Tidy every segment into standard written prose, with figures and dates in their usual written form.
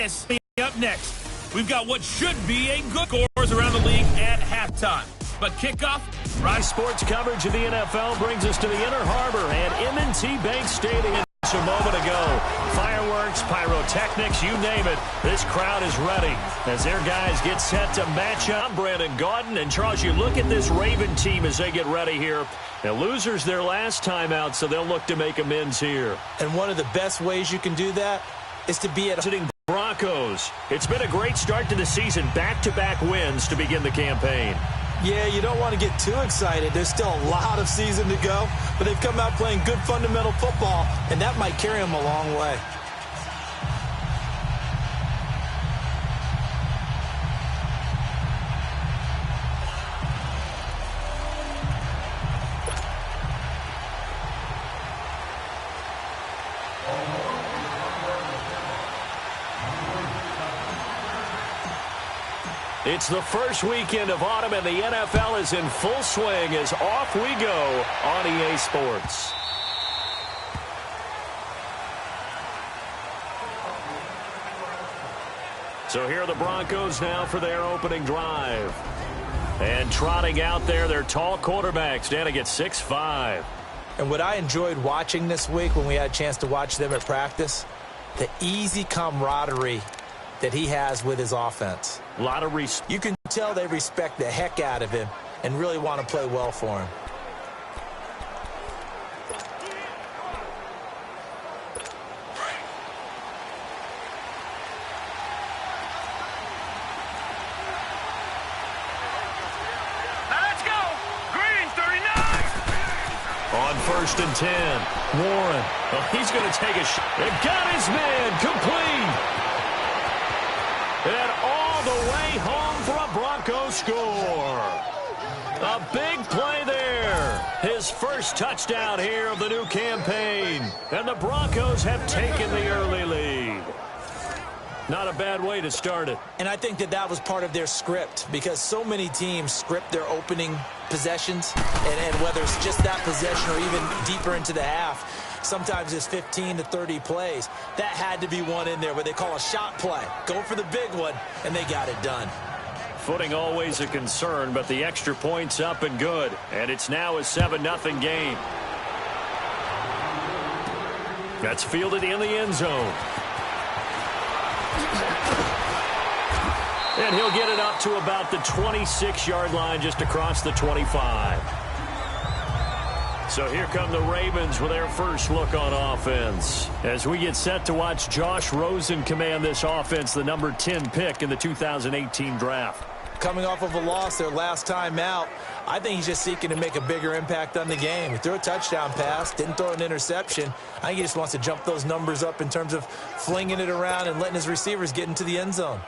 this. Up next, we've got what should be a good scores around the league at halftime. But kickoff, right. Sports coverage of the NFL brings us to the Inner Harbor at M&T Bank Stadium a moment ago. Fireworks, pyrotechnics, you name it. This crowd is ready as their guys get set to match up. Brandon Gaudin and Charles, you look at this Raven team as they get ready here. Now, losers their last time out, so they'll look to make amends here. And one of the best ways you can do that is to be at sitting Broncos. It's been a great start to the season. Back-to-back wins to begin the campaign. Yeah, you don't want to get too excited. There's still a lot of season to go, but they've come out playing good fundamental football, and that might carry them a long way. It's the first weekend of autumn, and the NFL is in full swing as off we go on EA Sports. So here are the Broncos now for their opening drive. And trotting out there, their tall quarterback standing at 6'5". And what I enjoyed watching this week when we had a chance to watch them at practice, the easy camaraderie that he has with his offense. A lot of you can tell they respect the heck out of him and really want to play well for him. Let's go! Green, 39! On 1st and 10, Warren. Well, he's going to take a shot. It got his man complete. And all the way home for a Broncos score. A big play there. His first touchdown here of the new campaign. And the Broncos have taken the early lead. Not a bad way to start it. And I think that was part of their script, because so many teams script their opening possessions, and whether it's just that possession or even deeper into the half, sometimes it's 15 to 30 plays. That had to be one in there what they call a shot play. Go for the big one, and they got it done. Footing always a concern, but the extra point's up and good. And it's now a 7-0 game. That's fielded in the end zone. And he'll get it up to about the 26-yard line, just across the 25. So here come the Ravens with their first look on offense. As we get set to watch Josh Rosen command this offense, the number 10 pick in the 2018 draft. Coming off of a loss their last time out, I think he's just seeking to make a bigger impact on the game. He threw a touchdown pass, didn't throw an interception. I think he just wants to jump those numbers up in terms of flinging it around and letting his receivers get into the end zone.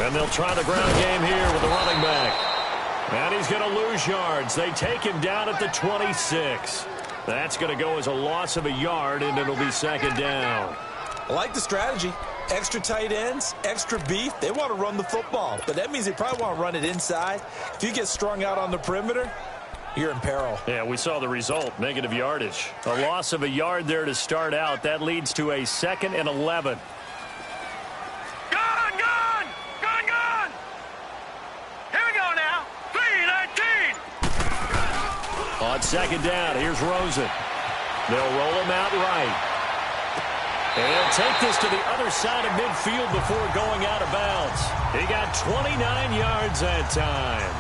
And they'll try the ground game here with the running back. And he's going to lose yards. They take him down at the 26. That's going to go as a loss of a yard, and it'll be second down. I like the strategy. Extra tight ends, extra beef. They want to run the football, but that means they probably want to run it inside. If you get strung out on the perimeter, you're in peril. Yeah, we saw the result, negative yardage. A loss of a yard there to start out. That leads to a 2nd and 11. On second down, here's Rosen. They'll roll him out right. And he'll take this to the other side of midfield before going out of bounds. He got 29 yards that time.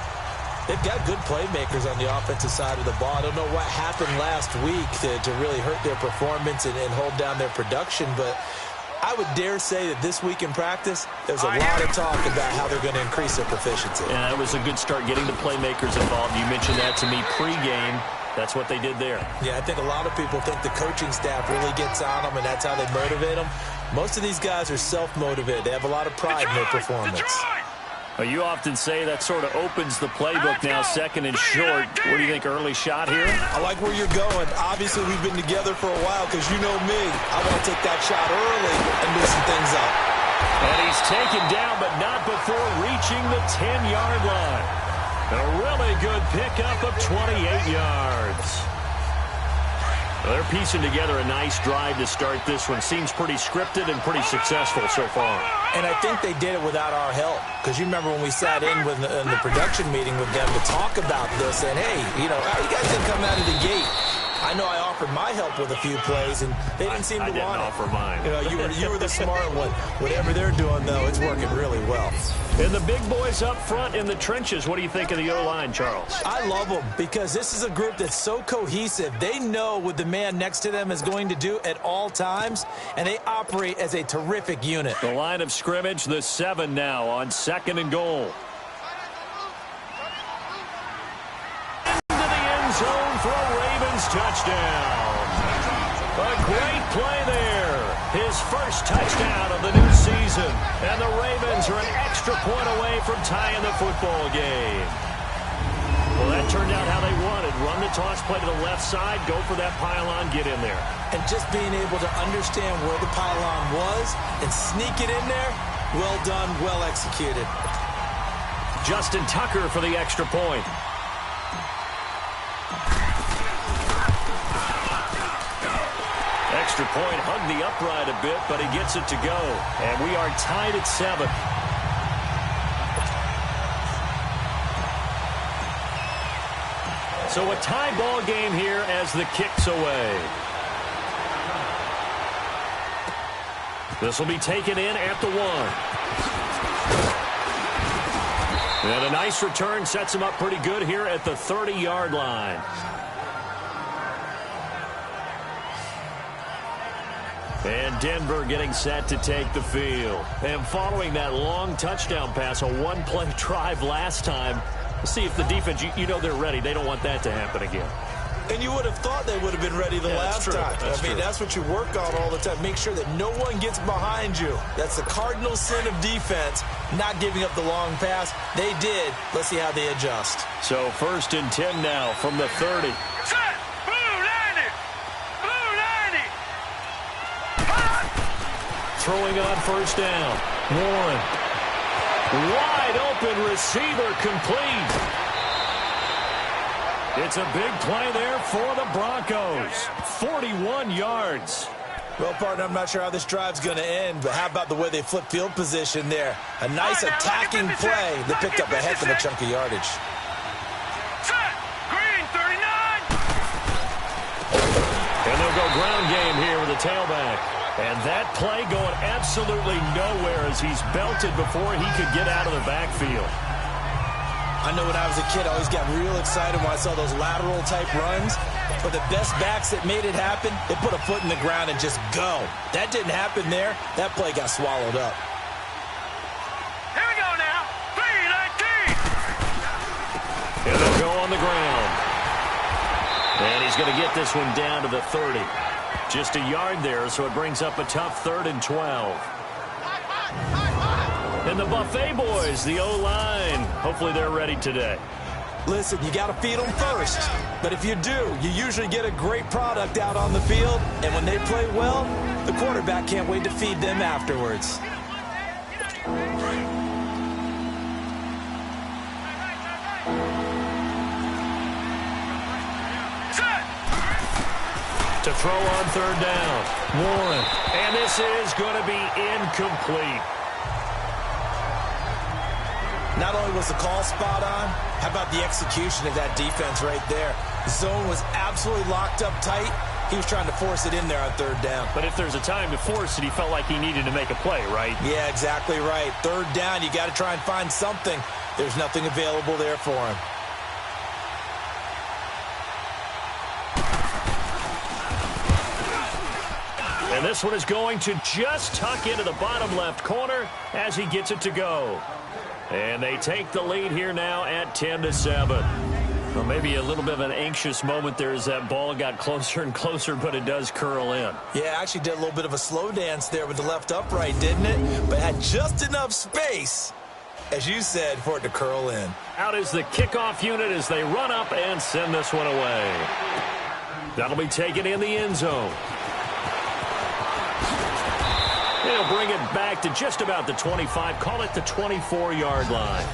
They've got good playmakers on the offensive side of the ball. I don't know what happened last week to really hurt their performance and hold down their production, but I would dare say that this week in practice, there's a lot of talk about how they're going to increase their proficiency. Yeah, that was a good start getting the playmakers involved. You mentioned that to me pregame. That's what they did there. Yeah, I think a lot of people think the coaching staff really gets on them, and that's how they motivate them. Most of these guys are self-motivated. They have a lot of pride in their performance. Well, you often say that sort of opens the playbook now, second and short. What do you think, early shot here? I like where you're going. Obviously, we've been together for a while because you know me. I want to take that shot early and loosen things up. And he's taken down, but not before reaching the 10-yard line. A really good pickup of 28 yards. Well, they're piecing together a nice drive to start this one. Seems pretty scripted and pretty successful so far. And I think they did it without our help. Because you remember when we sat in the production meeting with them to talk about this, and hey, you know, you guys didn't come out of the gate. I know I offered my help with a few plays, and they didn't seem to want it. I didn't offer mine. You know, you were the smart one. Whatever they're doing, though, it's working really well. And the big boys up front in the trenches, what do you think of the O-line, Charles? I love them because this is a group that's so cohesive. They know what the man next to them is going to do at all times, and they operate as a terrific unit. The line of scrimmage, the 7 now on 2nd and goal. Into the end zone for a Ravens touchdown. A great play there. His first touchdown of the new season. And the Ravens are an extra point away from tying the football game. Well, that turned out how they wanted. Run the toss play to the left side, go for that pylon, get in there. And just being able to understand where the pylon was and sneak it in there, well done, well executed. Justin Tucker for the extra point. Extra point, hugged the upright a bit, but he gets it to go. And we are tied at 7. So a tie ball game here as the kick's away. This will be taken in at the 1. And a nice return sets him up pretty good here at the 30-yard line. And Denver getting set to take the field. And following that long touchdown pass, a one-play drive last time, see if the defense, you know they're ready. They don't want that to happen again. And you would have thought they would have been ready the last time. I mean, that's what you work on all the time. Make sure that no one gets behind you. That's the cardinal sin of defense, not giving up the long pass. They did. Let's see how they adjust. So 1st and 10 now from the 30. Throwing on 1st down. Warren. Wide open receiver complete. It's a big play there for the Broncos. 41 yards. Well, partner, I'm not sure how this drive's going to end, but how about the way they flip field position there? A nice attacking play that picked up a heck of a chunk of yardage. Green, 39. And they'll go ground game here with the tailback. And that play going absolutely nowhere as he's belted before he could get out of the backfield. I know when I was a kid, I always got real excited when I saw those lateral-type runs. But the best backs that made it happen, they put a foot in the ground and just go. That didn't happen there. That play got swallowed up. Here we go now. 3-19. And they'll go on the ground. And he's going to get this one down to the 30. Just a yard there, so it brings up a tough 3rd and 12. And the Buffet boys, the O-line, hopefully they're ready today. Listen, you got to feed them first. But if you do, you usually get a great product out on the field. And when they play well, the quarterback can't wait to feed them afterwards. To throw on 3rd down. Warren. And this is going to be incomplete. Not only was the call spot on, how about the execution of that defense right there? The zone was absolutely locked up tight. He was trying to force it in there on 3rd down. But if there's a time to force it, he felt like he needed to make a play, right? Yeah, exactly right. 3rd down, you got to try and find something. There's nothing available there for him. And this one is going to just tuck into the bottom left corner as he gets it to go. And they take the lead here now at 10-7. Well, maybe a little bit of an anxious moment there as that ball got closer and closer, but it does curl in. Yeah, actually did a little bit of a slow dance there with the left upright, didn't it? But had just enough space as you said, for it to curl in. Out is the kickoff unit as they run up and send this one away. That'll be taken in the end zone. They'll bring it back to just about the 25, call it the 24-yard line.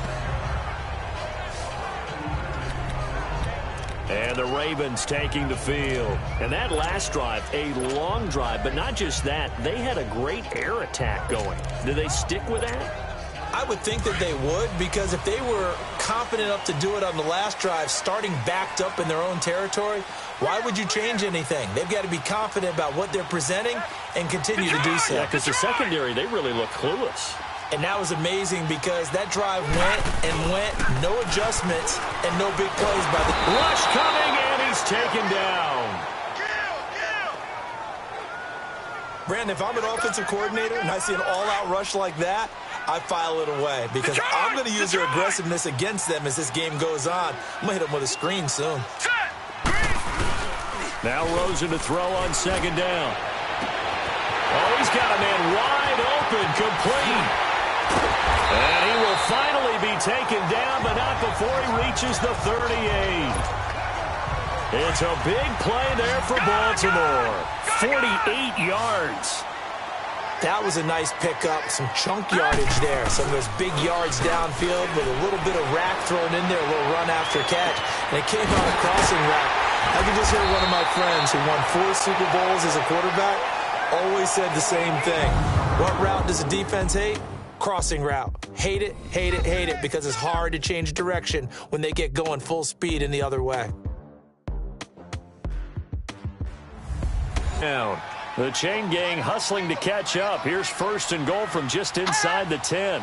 And the Ravens taking the field. And that last drive, a long drive, but not just that. They had a great air attack going. Do they stick with that? I would think that they would, because if they were confident enough to do it on the last drive, starting backed up in their own territory, why would you change anything? They've got to be confident about what they're presenting and continue to do so. Yeah, because the secondary, they really look clueless. And that was amazing because that drive went and went, no adjustments and no big plays by the... Rush coming, and he's taken down. Brandon, if I'm an offensive coordinator and I see an all-out rush like that, I file it away because I'm going to use their aggressiveness against them as this game goes on. I'm going to hit them with a screen soon. Now Rosen to throw on second down. Oh, he's got a man wide open, complete. And he will finally be taken down, but not before he reaches the 38. It's a big play there for Baltimore. 48 yards. That was a nice pickup, some chunk yardage there. Some of those big yards downfield with a little bit of rack thrown in there, a little run after catch. And it came on a crossing route. I can just hear one of my friends who won 4 Super Bowls as a quarterback always said the same thing. What route does a defense hate? Crossing route. Hate it, hate it, hate it, because it's hard to change direction when they get going full speed in the other way. Down. The chain gang hustling to catch up. Here's first and goal from just inside the 10.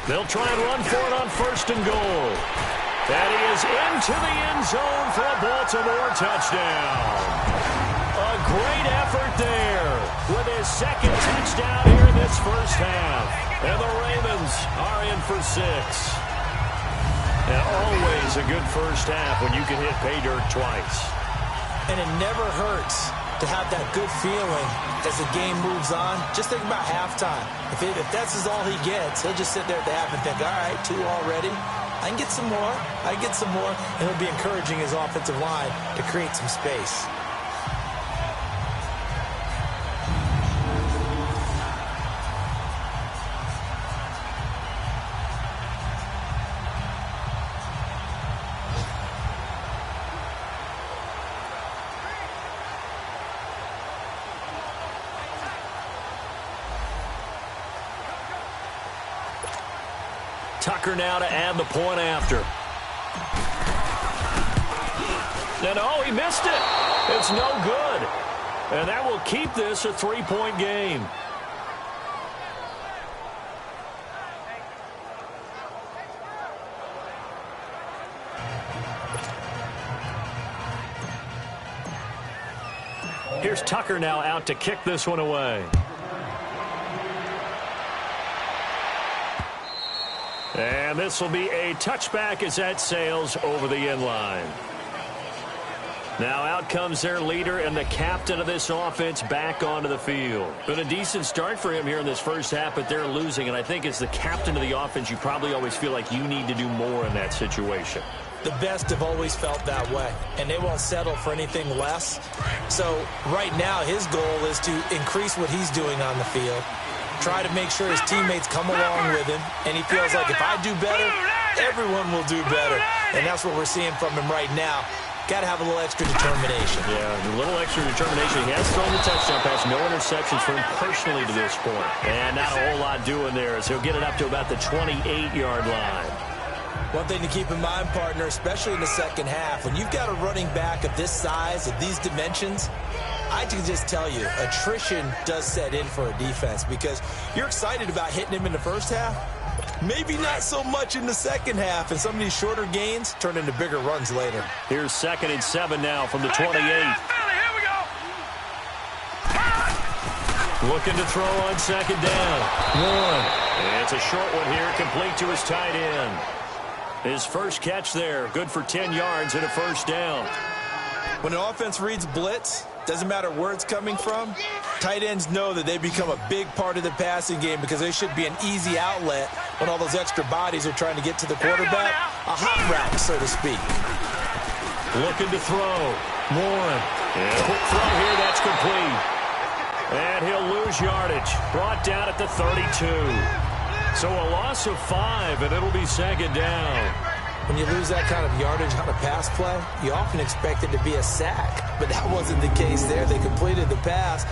They'll try and run for it on first and goal. That is into the end zone for a Baltimore touchdown. A great effort there with his second touchdown here in this first half. And the Ravens are in for 6. And always a good first half when you can hit pay dirt twice. And it never hurts to have that good feeling as the game moves on. Just think about halftime. If that's all he gets, he'll just sit there at the half and think, all right, 2 already. I can get some more. I can get some more. And he'll be encouraging his offensive line to create some space. Tucker now to add the point after. And oh, he missed it. It's no good. And that will keep this a 3-point game. Here's Tucker now out to kick this one away. And this will be a touchback as that sails over the end line. Now out comes their leader and the captain of this offense back onto the field. Been a decent start for him here in this first half, but they're losing. And I think as the captain of the offense, you probably always feel like you need to do more in that situation. The best have always felt that way, and they won't settle for anything less. So right now his goal is to increase what he's doing on the field. Try to make sure his teammates come along with him, and he feels like if I do better, everyone will do better. And that's what we're seeing from him right now. Got to have a little extra determination. Yeah, a little extra determination. He has thrown the touchdown pass, no interceptions for him personally to this point. And not a whole lot doing there, so he'll get it up to about the 28-yard line. One thing to keep in mind, partner, especially in the second half, when you've got a running back of this size, of these dimensions, I can just tell you, attrition does set in for a defense because you're excited about hitting him in the first half. Maybe not so much in the second half, and some of these shorter gains turn into bigger runs later. Here's 2nd and 7 now from the 28. Here we go. Looking to throw on second down. It's a short one here, complete to his tight end. His first catch there, good for 10 yards and a first down. When an offense reads blitz, Doesn't matter where it's coming from. Tight ends know that they become a big part of the passing game because they should be an easy outlet when all those extra bodies are trying to get to the quarterback. A hot route, so to speak. Looking to throw. Warren. And a quick throw here. That's complete. And he'll lose yardage. Brought down at the 32. So a loss of 5, and it'll be second down. When you lose that kind of yardage on a pass play, you often expect it to be a sack. But that wasn't the case there. They completed the pass.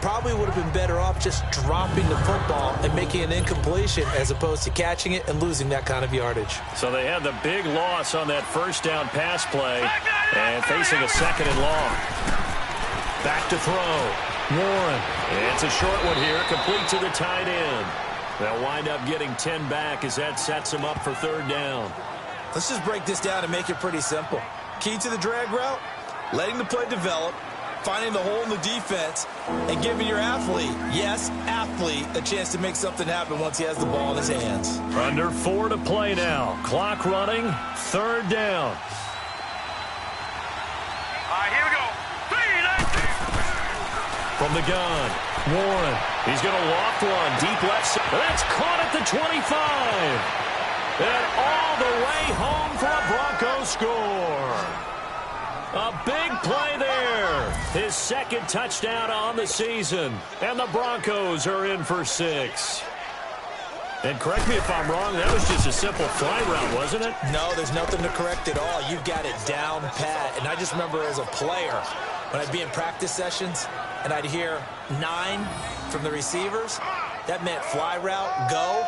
Probably would have been better off just dropping the football and making an incompletion as opposed to catching it and losing that kind of yardage. So they had the big loss on that first down pass play and facing a second and long. Back to throw. Warren. It's a short one here, complete to the tight end. They'll wind up getting 10 back as that sets them up for third down. Let's just break this down and make it pretty simple. Key to the drag route, letting the play develop, finding the hole in the defense, and giving your athlete, yes, athlete, a chance to make something happen once he has the ball in his hands. Under 4 to play now. Clock running, third down. All right, here we go. 3, 19. From the gun, Warren. He's going to loft one deep left side. That's caught at the 25. And all the way home for a Broncos score. A big play there. His second touchdown on the season. And the Broncos are in for 6. And correct me if I'm wrong, that was just a simple fly route, wasn't it? No, there's nothing to correct at all. You've got it down pat. And I just remember as a player, when I'd be in practice sessions and I'd hear 9 from the receivers, that meant fly route, go,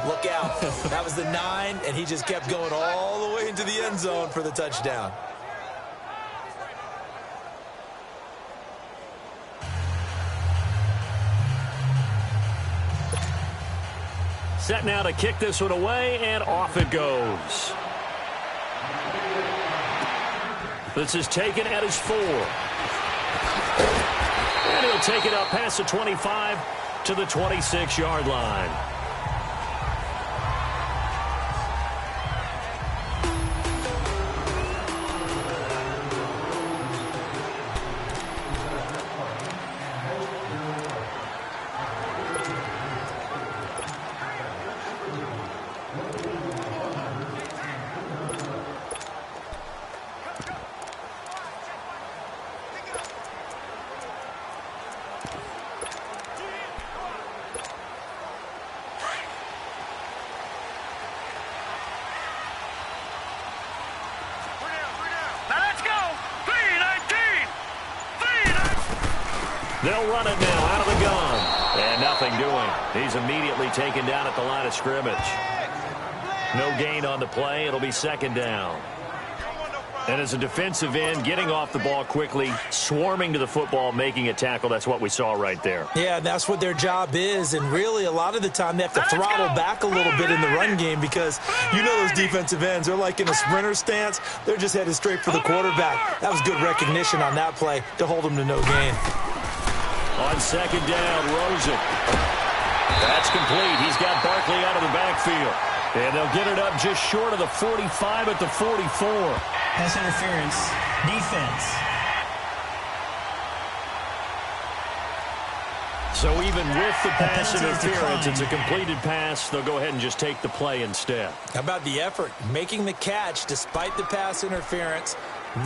look out. That was the 9, and he just kept going all the way into the end zone for the touchdown. Set now to kick this one away, and off it goes. This is taken at his 4. And he'll take it up past the 25 to the 26-yard line. They'll run it now out of the gun. And nothing doing. He's immediately taken down at the line of scrimmage. No gain on the play. It'll be second down. And as a defensive end, getting off the ball quickly, swarming to the football, making a tackle, that's what we saw right there. Yeah, that's what their job is. And really, a lot of the time, they have to throttle back a little bit in the run game because you know those defensive ends, they're like in a sprinter stance. They're just headed straight for the quarterback. That was good recognition on that play to hold them to no gain. On second down, Rosen. That's complete. He's got Barkley out of the backfield. And they'll get it up just short of the 45 at the 44. Pass interference. Defense. So even with the pass interference, it's a completed pass. They'll go ahead and just take the play instead. How about the effort? Making the catch despite the pass interference.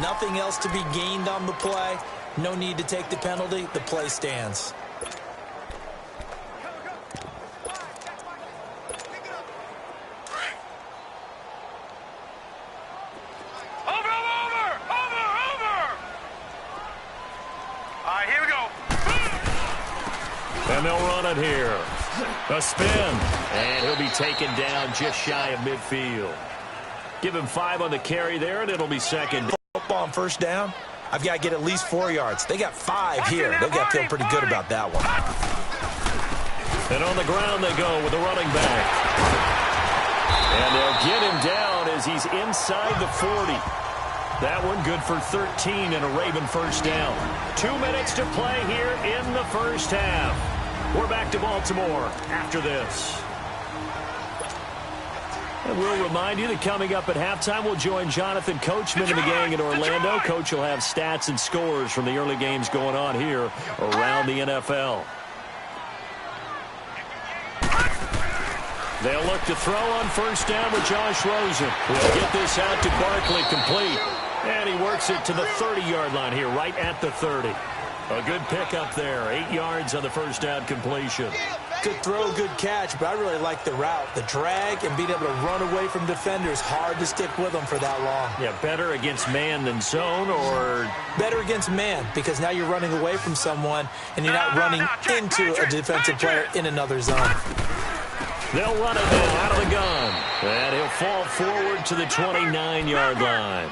Nothing else to be gained on the play. No need to take the penalty. The play stands. And they'll run it here. A spin. And he'll be taken down just shy of midfield. Give him 5 on the carry there, and it'll be second. Football on first down, I've got to get at least 4 yards. They got 5 here. They've got to feel pretty good about that one. And on the ground they go with the running back. And they'll get him down as he's inside the 40. That one good for 13 and a Raven first down. 2 minutes to play here in the first half. We're back to Baltimore after this. And we'll remind you that coming up at halftime, we'll join Jonathan Coachman and the gang in Orlando. Coach will have stats and scores from the early games going on here around the NFL. They'll look to throw on first down with Josh Rosen. We'll get this out to Barkley, complete. And he works it to the 30-yard line here, right at the 30. A good pickup there. 8 yards on the first down completion. Good throw, good catch, but I really like the route. The drag and being able to run away from defenders, hard to stick with them for that long. Yeah, better against man than zone, or? Better against man, because now you're running away from someone and you're not running into a defensive player in another zone. They'll run it now out of the gun. And he'll fall forward to the 29-yard line.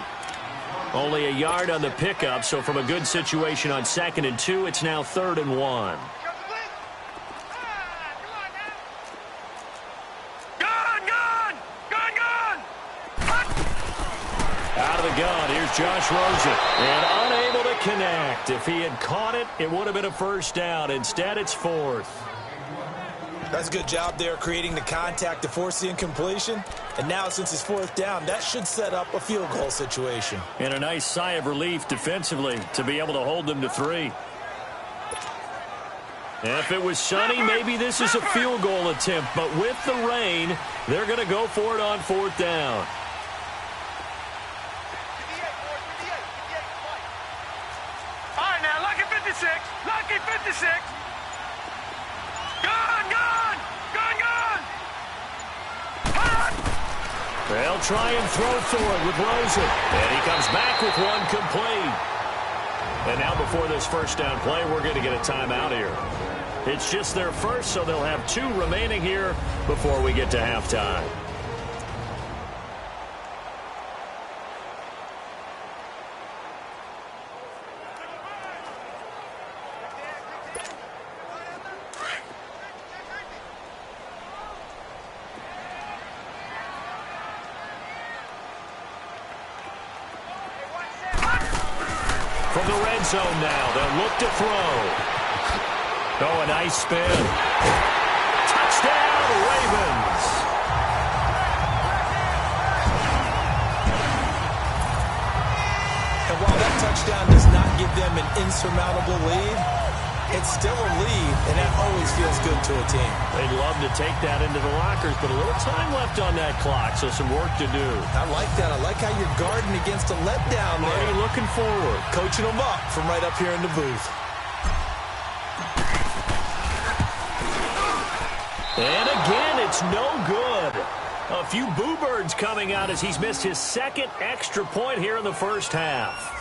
Only a yard on the pickup, so from a good situation on 2nd and 2, it's now 3rd and 1. Out of the gun, here's Josh Rosen. And unable to connect. If he had caught it, it would have been a first down. Instead, it's 4th. That's a good job there creating the contact to force the incompletion. And now, since it's 4th down, that should set up a field goal situation. And a nice sigh of relief defensively to be able to hold them to 3. If it was sunny, maybe this is a field goal attempt. But with the rain, they're going to go for it on 4th down. All right, now, lucky 56. Lucky 56. They'll try and throw for it with Rosen. And he comes back with one complete. And now before this first down play, we're going to get a timeout here. It's just their first, so they'll have 2 remaining here before we get to halftime. From the red zone now, they'll look to throw. Oh, a nice spin. Touchdown, Ravens. And while that touchdown does not give them an insurmountable lead, it's still a lead, and that always feels good to a team. They'd love to take that into the lockers, but a little time left on that clock, so some work to do. I like that. I like how you're guarding against a letdown there. Already looking forward. Coaching them up from right up here in the booth. And again, it's no good. A few boo birds coming out as he's missed his 2nd extra point here in the first half.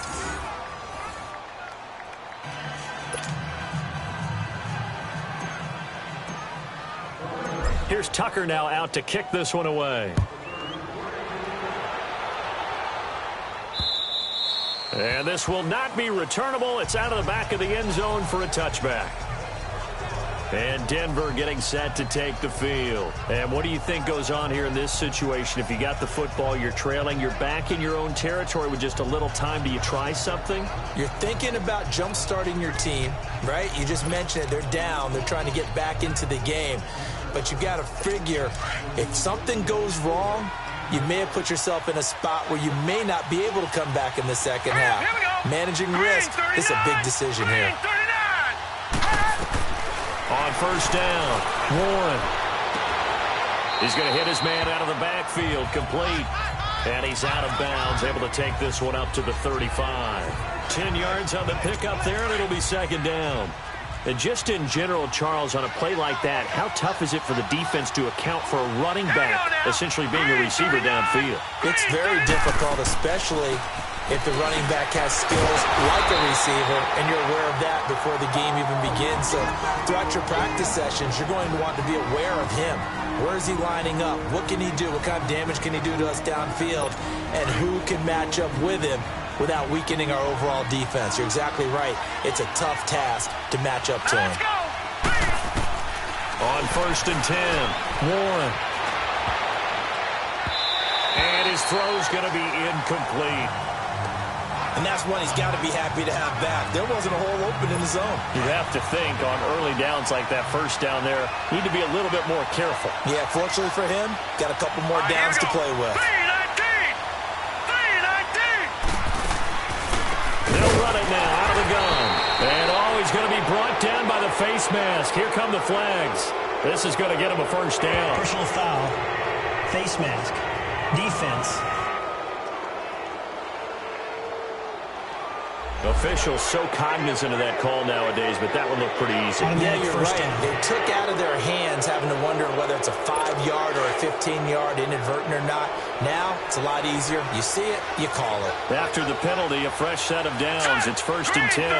Here's Tucker now out to kick this one away. And this will not be returnable. It's out of the back of the end zone for a touchback. And Denver getting set to take the field. And what do you think goes on here in this situation? If you got the football, you're trailing, you're back in your own territory with just a little time. Do you try something? You're thinking about jump-starting your team, right? You just mentioned it. They're down. They're trying to get back into the game. But you got to figure, if something goes wrong, you may have put yourself in a spot where you may not be able to come back in the second half. Managing risk is a big decision here. On first down, Warren. He's going to hit his man out of the backfield, complete. And he's out of bounds, able to take this one up to the 35. 10 yards on the pickup there, and it'll be 2nd down. And just in general, Charles, on a play like that, how tough is it for the defense to account for a running back essentially being a receiver downfield? It's very difficult, especially if the running back has skills like a receiver, and you're aware of that before the game even begins. So throughout your practice sessions, you're going to want to be aware of him. Where is he lining up? What can he do? What kind of damage can he do to us downfield? And who can match up with him without weakening our overall defense? You're exactly right. It's a tough task to match up to him. On first and 10, Warren. And his throw's going to be incomplete. And that's one he's got to be happy to have back. There wasn't a hole open in the zone. You have to think on early downs like that first down there, need to be a little bit more careful. Yeah, fortunately for him, got a couple more downs to play with. 3-19! They'll run it now out of the gun. And he's going to be brought down by the face mask. Here come the flags. This is going to get him a first down. Personal foul. Face mask. Defense. Officials so cognizant of that call nowadays, but that one looked pretty easy. Yeah, you're right. Down. They took out of their hands having to wonder whether it's a 5-yard or a 15-yard inadvertent or not. Now, it's a lot easier. You see it, you call it. After the penalty, a fresh set of downs. It's 1st and 10.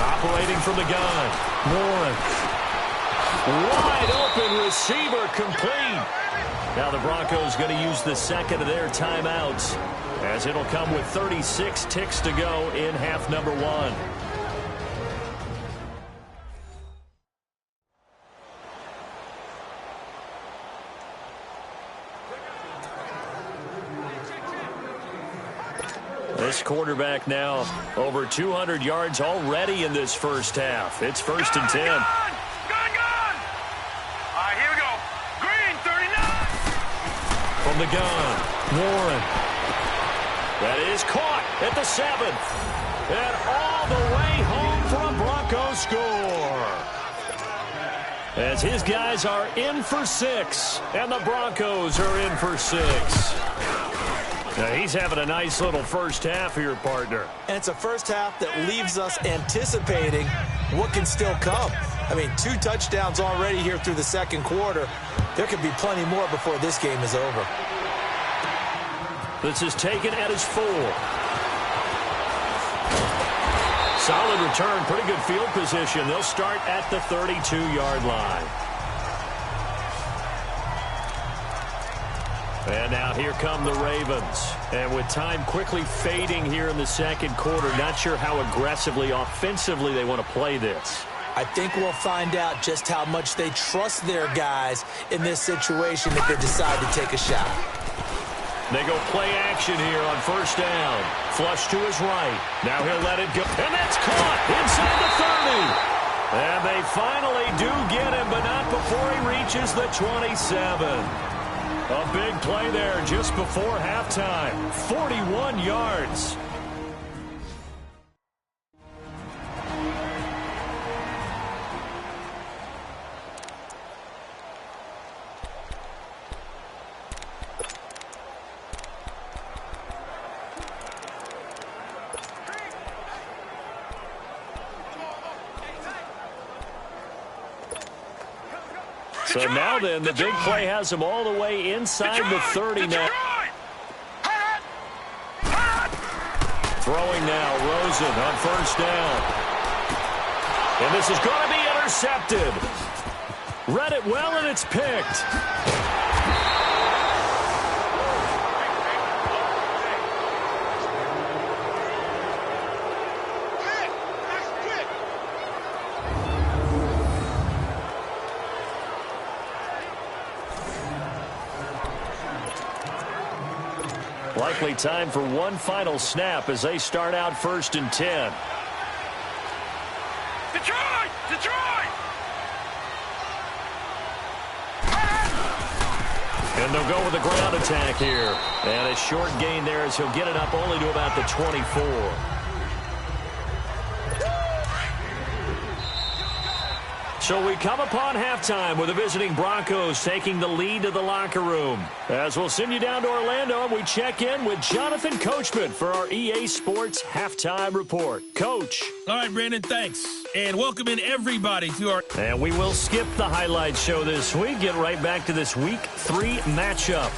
Operating from the gun. Warren. Wide open receiver complete. Now the Broncos going to use the second of their timeouts, as it'll come with 36 ticks to go in half number 1. This quarterback now over 200 yards already in this first half. It's 1st and 10. Gun! All right, here we go. Green, 39. From the gun, Warren. That is caught at the 7th. And all the way home for a Broncos score. As his guys are in for 6, and the Broncos are in for 6. Now he's having a nice little first half here, partner. And it's a first half that leaves us anticipating what can still come. I mean, 2 touchdowns already here through the second quarter. There could be plenty more before this game is over. This is taken at his 4. Solid return, pretty good field position. They'll start at the 32-yard line. And now here come the Ravens. And with time quickly fading here in the second quarter, not sure how aggressively, offensively they want to play this. I think we'll find out just how much they trust their guys in this situation if they decide to take a shot. They go play action here on first down. Flush to his right. Now he'll let it go. And that's caught inside the 30. And they finally do get him, but not before he reaches the 27. A big play there just before halftime. 41 yards. So now then, the big play has them all the way inside the 30 now. Throwing now, Rosen on first down. And this is going to be intercepted. Read it well, and it's picked. Likely time for one final snap as they start out 1st and 10. Detroit! Detroit! And they'll go with a ground attack here. And a short gain there as he'll get it up only to about the 24. So we come upon halftime with the visiting Broncos taking the lead to the locker room. As we'll send you down to Orlando, and we check in with Jonathan Coachman for our EA Sports Halftime Report. Coach. All right, Brandon, thanks. And welcome in everybody to our... And we will skip the highlight show this week. Get right back to this Week 3 matchup.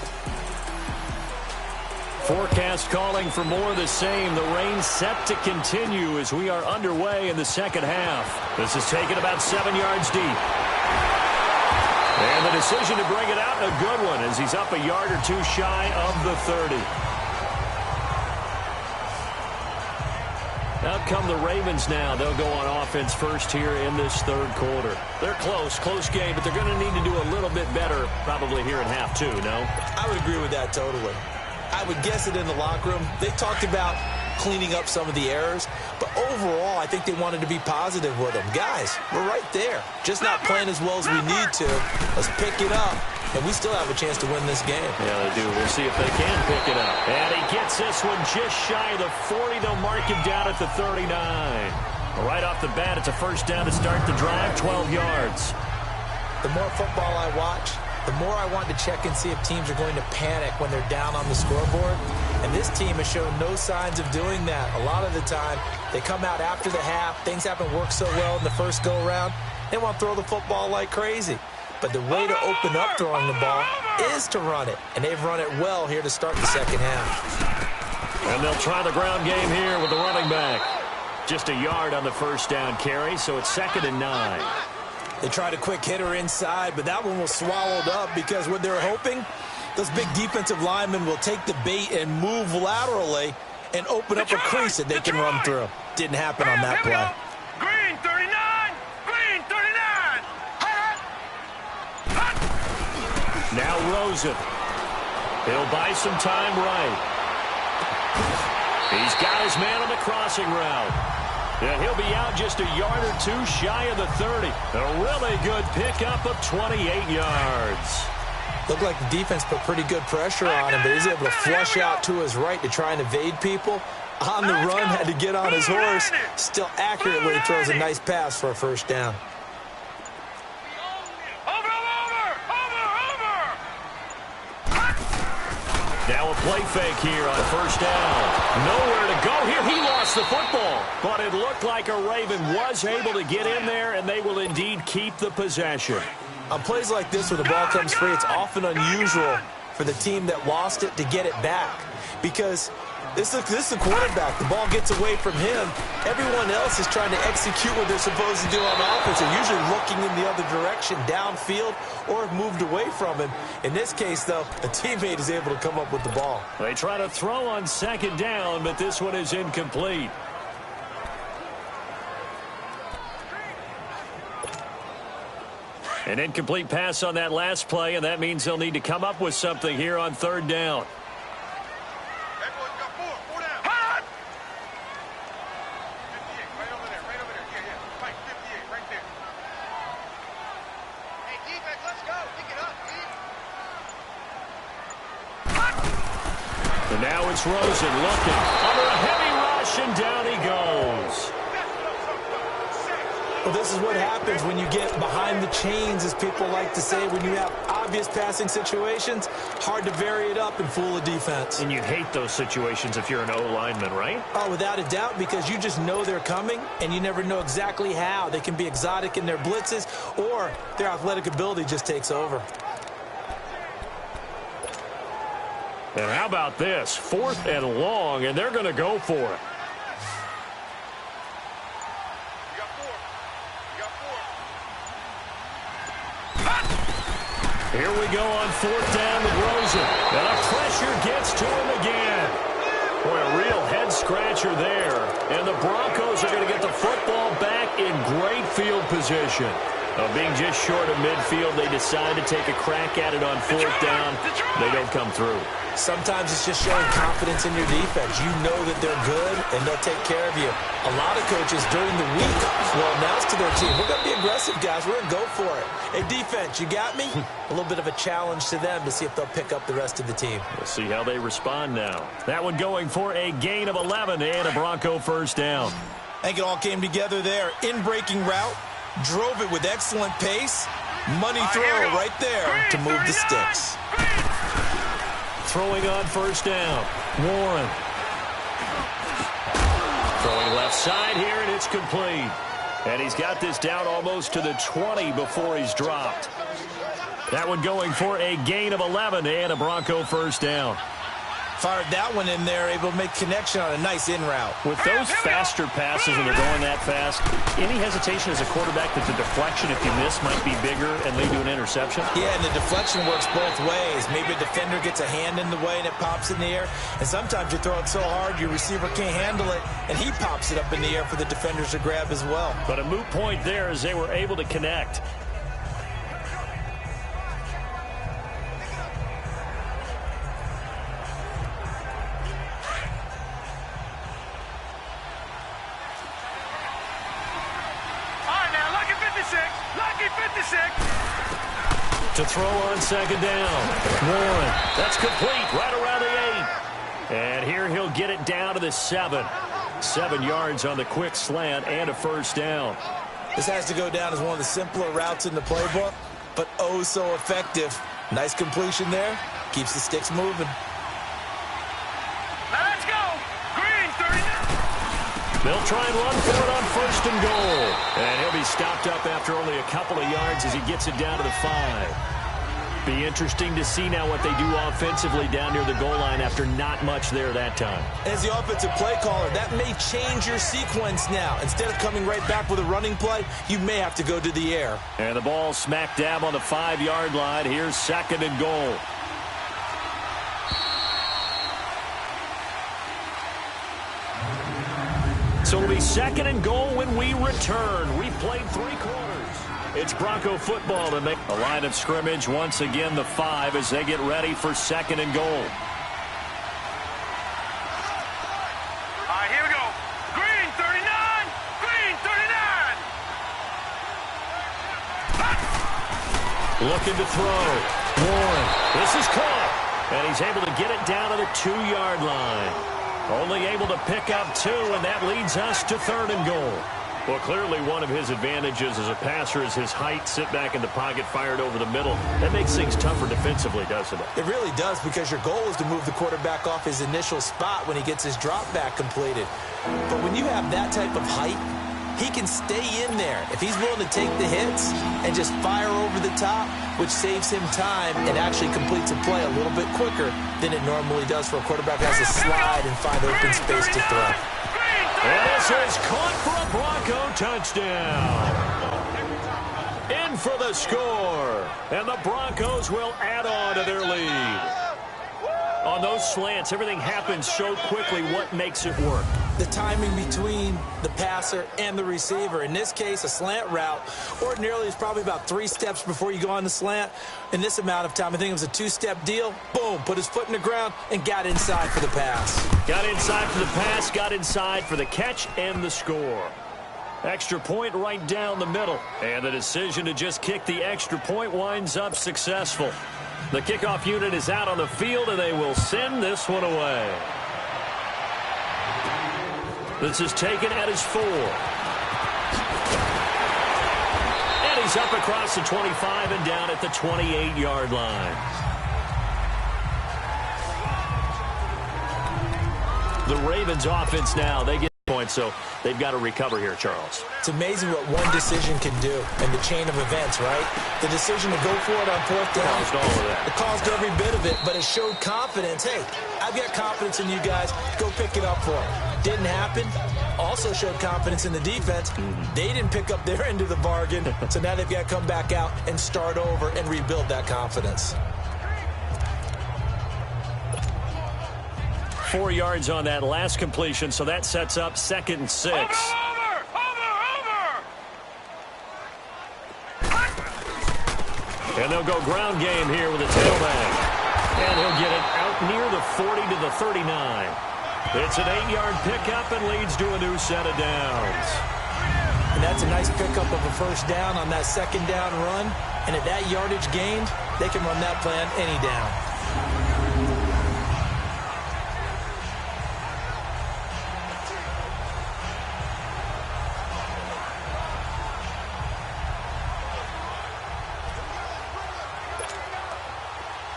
Forecast calling for more of the same. The rain set to continue as we are underway in the second half. This is taken about 7 yards deep. And the decision to bring it out, a good one, as he's up a yard or two shy of the 30. Out come the Ravens now. They'll go on offense first here in this third quarter. They're close game, but they're going to need to do a little bit better probably here in half two, no? I would agree with that totally. I would guess it in the locker room. They talked about cleaning up some of the errors, but overall, I think they wanted to be positive with them. Guys, we're right there. Just not playing as well as we need to. Let's pick it up, and we still have a chance to win this game. Yeah, they do. We'll see if they can pick it up. And he gets this one just shy of the 40. They'll mark him down at the 39. Right off the bat, it's a first down to start the drive, 12 yards. The more football I watch, the more I want to check and see if teams are going to panic when they're down on the scoreboard. And this team has shown no signs of doing that. A lot of the time, they come out after the half. Things haven't worked so well in the first go-around. They want to throw the football like crazy. But the way to open up throwing the ball is to run it. And they've run it well here to start the second half. And they'll try the ground game here with the running back. Just a yard on the first down carry, so it's 2nd and 9. They tried a quick hitter inside, but that one was swallowed up because what they're hoping, those big defensive linemen will take the bait and move laterally and open up a crease that they can run through. Didn't happen on that play. Green 39! Green 39! Hot! Now Rosen. He'll buy some time right. He's got his man on the crossing route. And he'll be out just a yard or two shy of the 30. A really good pickup of 28 yards. Looked like the defense put pretty good pressure on him, but he's able to flush out to his right to try and evade people. On the run, had to get on his horse. Still accurately throws a nice pass for a first down. Now a play fake here on first down. Nowhere to go here. He lost the football. But it looked like a Raven was able to get in there, and they will indeed keep the possession. On plays like this where the ball comes free, it's often unusual for the team that lost it to get it back. Because this is the quarterback. The ball gets away from him. Everyone else is trying to execute what they're supposed to do on offense. They're usually looking in the other direction, downfield, or have moved away from him. In this case, though, a teammate is able to come up with the ball. They try to throw on second down, but this one is incomplete. An incomplete pass on that last play, and that means they'll need to come up with something here on third down. Everyone's got four down. Hot! 58, right over there. Yeah. Fight 58, right there. Hey, defense, let's go. Pick it up, And now it's Rosen looking under a heavy rush, and down he goes. Well, this is what happens when you get behind the chains, as people like to say. When you have obvious passing situations, hard to vary it up and fool a defense. And you hate those situations if you're an O-lineman, right? Oh, without a doubt, because you just know they're coming, and you never know exactly how. They can be exotic in their blitzes, or their athletic ability just takes over. And how about this? 4th and long, and they're going to go for it. Here we go on 4th down with Rosen. And the pressure gets to him again. Boy, a real head-scratcher there. And the Broncos are going to get the football back in great field position. Being just short of midfield, they decide to take a crack at it on 4th down. They don't come through. Sometimes it's just showing confidence in your defense. You know that they're good, and they'll take care of you. A lot of coaches during the week will announce to their team, we're going to be aggressive, guys. We're going to go for it. Hey, defense, you got me? A little bit of a challenge to them to see if they'll pick up the rest of the team. We'll see how they respond now. That one going for a gain of 11 and a Bronco first down. I think it all came together there. In-breaking route, drove it with excellent pace. Money throw right there to move the sticks. Throwing on first down. Warren. Throwing left side here, and it's complete. And he's got this down almost to the 20 before he's dropped. That one going for a gain of 11 and a Bronco first down. Fired that one in there, able to make connection on a nice in route. With those faster passes when they're going that fast, any hesitation as a quarterback that the deflection, if you miss, might be bigger and lead to an interception? Yeah, and the deflection works both ways. Maybe a defender gets a hand in the way and it pops in the air. And sometimes you throw it so hard your receiver can't handle it, and he pops it up in the air for the defenders to grab as well. But a moot point there as they were able to connect. To throw on second down. Warren. That's complete right around the 8. And here he'll get it down to the 7. 7 yards on the quick slant and a first down. This has to go down as one of the simpler routes in the playbook, but oh so effective. Nice completion there. Keeps the sticks moving. Now let's go. Green, 39. They'll try and run for it on first and goal. And he'll be stopped up after only a couple of yards as he gets it down to the 5. Be interesting to see now what they do offensively down near the goal line after not much there that time. As the offensive play caller, that may change your sequence now. Instead of coming right back with a running play, you may have to go to the air. And the ball smack dab on the 5-yard line. Here's second and goal. So it'll be second and goal when we return. We've played 3 quarters. It's Bronco football to make a line of scrimmage. Once again, the 5 as they get ready for second and goal. All right, here we go. Green, 39. Green, 39. Looking to throw. Warren. This is caught. And he's able to get it down to the 2-yard line. Only able to pick up 2, and that leads us to third and goal. Well, clearly one of his advantages as a passer is his height. Sit back in the pocket, fired over the middle. That makes things tougher defensively, doesn't it? It really does, because your goal is to move the quarterback off his initial spot when he gets his drop back completed. But when you have that type of height, he can stay in there if he's willing to take the hits and just fire over the top, which saves him time and actually completes a play a little bit quicker than it normally does for a quarterback who has to slide and find open space to throw. And this is caught for a Bronco touchdown. In for the score. And the Broncos will add on to their lead. On those slants, everything happens so quickly. What makes it work? The timing between the passer and the receiver. In this case, a slant route ordinarily is probably about 3 steps before you go on the slant. In this amount of time, I think it was a 2-step deal. Boom, put his foot in the ground and got inside for the pass. Got inside for the pass, got inside for the catch and the score. Extra point right down the middle. And the decision to just kick the extra point winds up successful. The kickoff unit is out on the field, and they will send this one away. This is taken at his 4. And he's up across the 25 and down at the 28-yard line. The Ravens offense now, they get points, so they've got to recover here, Charles. It's amazing what one decision can do in the chain of events, right? The decision to go for it on 4th down. Caused all of that. It caused every bit of it, but it showed confidence. Hey, I've got confidence in you guys. Go pick it up for it. Didn't happen. Also showed confidence in the defense. They didn't pick up their end of the bargain, so now they've got to come back out and start over and rebuild that confidence. 4 yards on that last completion, so that sets up 2nd and 6. Over! And they'll go ground game here with a tailback. And he'll get it out near the 40 to the 39. It's an 8-yard pickup and leads to a new set of downs. And that's a nice pickup of a first down on that 2nd down run. And at that yardage gained, they can run that play on any down.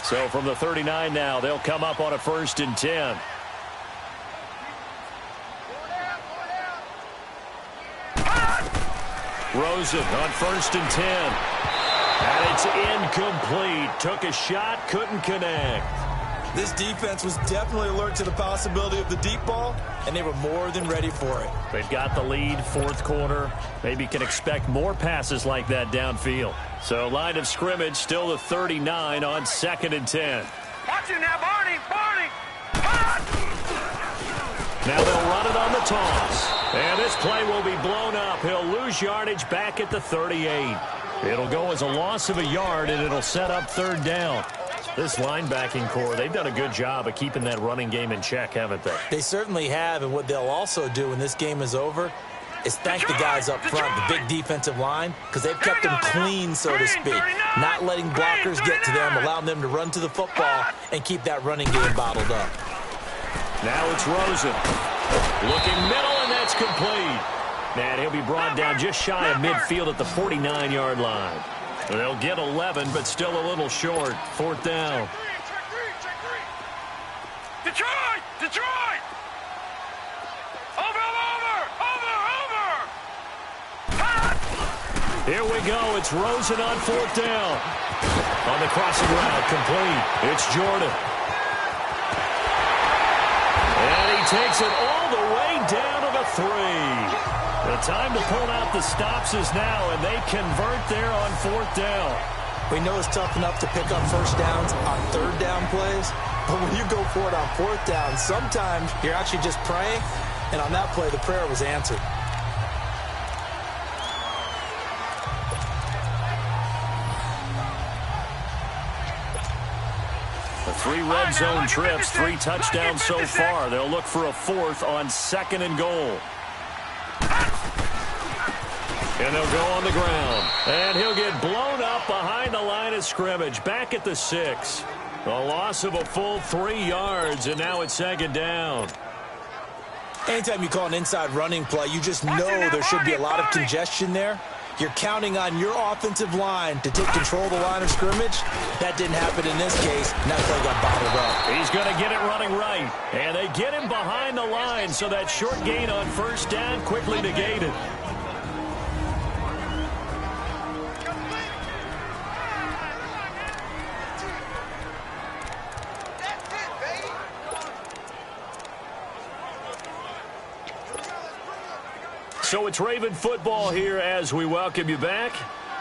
So from the 39 now, they'll come up on a 1st and 10. Rosen on 1st and 10. And it's incomplete. Took a shot, couldn't connect. This defense was definitely alert to the possibility of the deep ball, and they were more than ready for it. They've got the lead, 4th quarter. Maybe can expect more passes like that downfield. So line of scrimmage, still the 39 on 2nd and 10. Watch it now, Barney! Now they'll run it on the toss. And this play will be blown up. He'll lose yardage back at the 38. It'll go as a loss of a yard, and it'll set up 3rd down. This linebacking core, they've done a good job of keeping that running game in check, haven't they? They certainly have, and what they'll also do when this game is over, is thank the guys up front, the big defensive line, because they've kept them clean, so to speak. Not letting blockers get to them, allowing them to run to the football and keep that running game bottled up. Now it's Rosen. Looking middle, and that's complete. And he'll be brought down just shy of midfield at the 49-yard line. They'll get 11, but still a little short. 4th down. Detroit! Detroit! Over! Here we go. It's Rosen on 4th down. On the crossing route, complete. It's Jordan. And he takes it all the way down to the 3. The time to pull out the stops is now, and they convert there on 4th down. We know it's tough enough to pick up first downs on 3rd down plays, but when you go for it on 4th down, sometimes you're actually just praying, and on that play, the prayer was answered. The 3 red zone trips, 3 touchdowns so far. They'll look for a 4th on 2nd and goal. And they'll go on the ground. And he'll get blown up behind the line of scrimmage. Back at the 6. A loss of a full 3 yards, and now it's 2nd down. Anytime you call an inside running play, you just know there should be a lot of congestion there. You're counting on your offensive line to take control of the line of scrimmage. That didn't happen in this case, and that play got bottled up. He's going to get it running right. And they get him behind the line, so that short gain on 1st down quickly negated. So it's Raven football here as we welcome you back.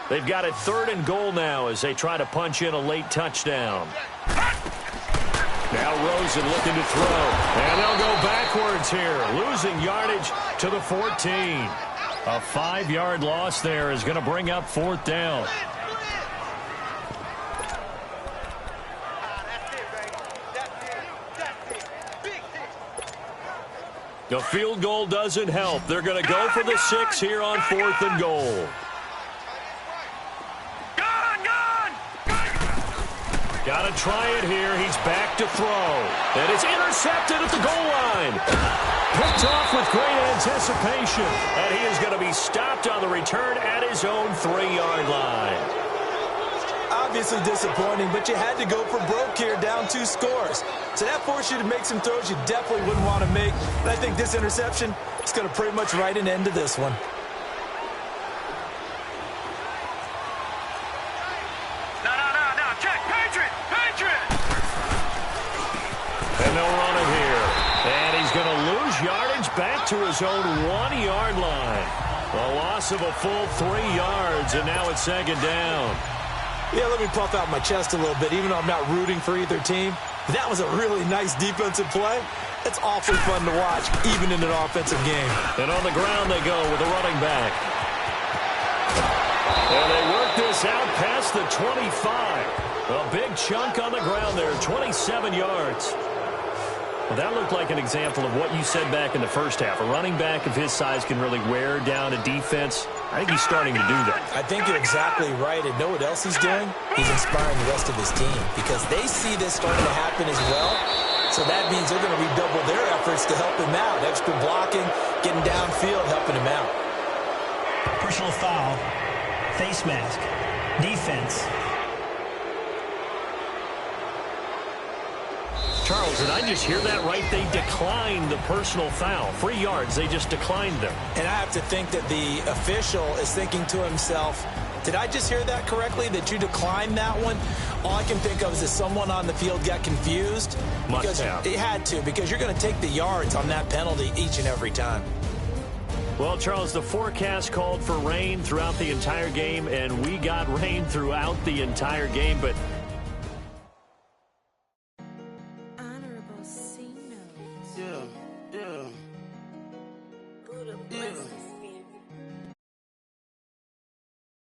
They've got it 3rd and goal now as they try to punch in a late touchdown. Now Rosen looking to throw. And they'll go backwards here, losing yardage to the 14. A 5-yard loss there is going to bring up 4th down. The field goal doesn't help. They're going to go for the 6 here on 4th and goal. Got to try it here. He's back to throw. And it's intercepted at the goal line. Picked off with great anticipation. And he is going to be stopped on the return at his own 3-yard line. Obviously disappointing, but you had to go for broke here, down 2 scores. So that forced you to make some throws you definitely wouldn't want to make. And I think this interception is going to pretty much write an end to this one. No, check, Patriot! And they'll run it here. And he's going to lose yardage back to his own 1-yard line. A loss of a full 3 yards, and now it's 2nd down. Yeah, let me puff out my chest a little bit, even though I'm not rooting for either team. That was a really nice defensive play. It's awfully fun to watch, even in an offensive game. And on the ground they go with a running back. And they work this out past the 25. A big chunk on the ground there, 27 yards. Well, that looked like an example of what you said back in the first half. A running back of his size can really wear down a defense. I think he's starting to do that. I think you're exactly right. And know what else he's doing? He's inspiring the rest of his team because they see this starting to happen as well. So that means they're going to redouble their efforts to help him out. Extra blocking, getting downfield, helping him out. Personal foul, face mask, defense. Charles, did I just hear that right? They declined the personal foul. 3 yards, they just declined them. And I have to think that the official is thinking to himself, did I just hear that correctly, that you declined that one? All I can think of is that someone on the field got confused. Must have. It had to, because you're going to take the yards on that penalty each and every time. Well, Charles, the forecast called for rain throughout the entire game, and we got rain throughout the entire game, but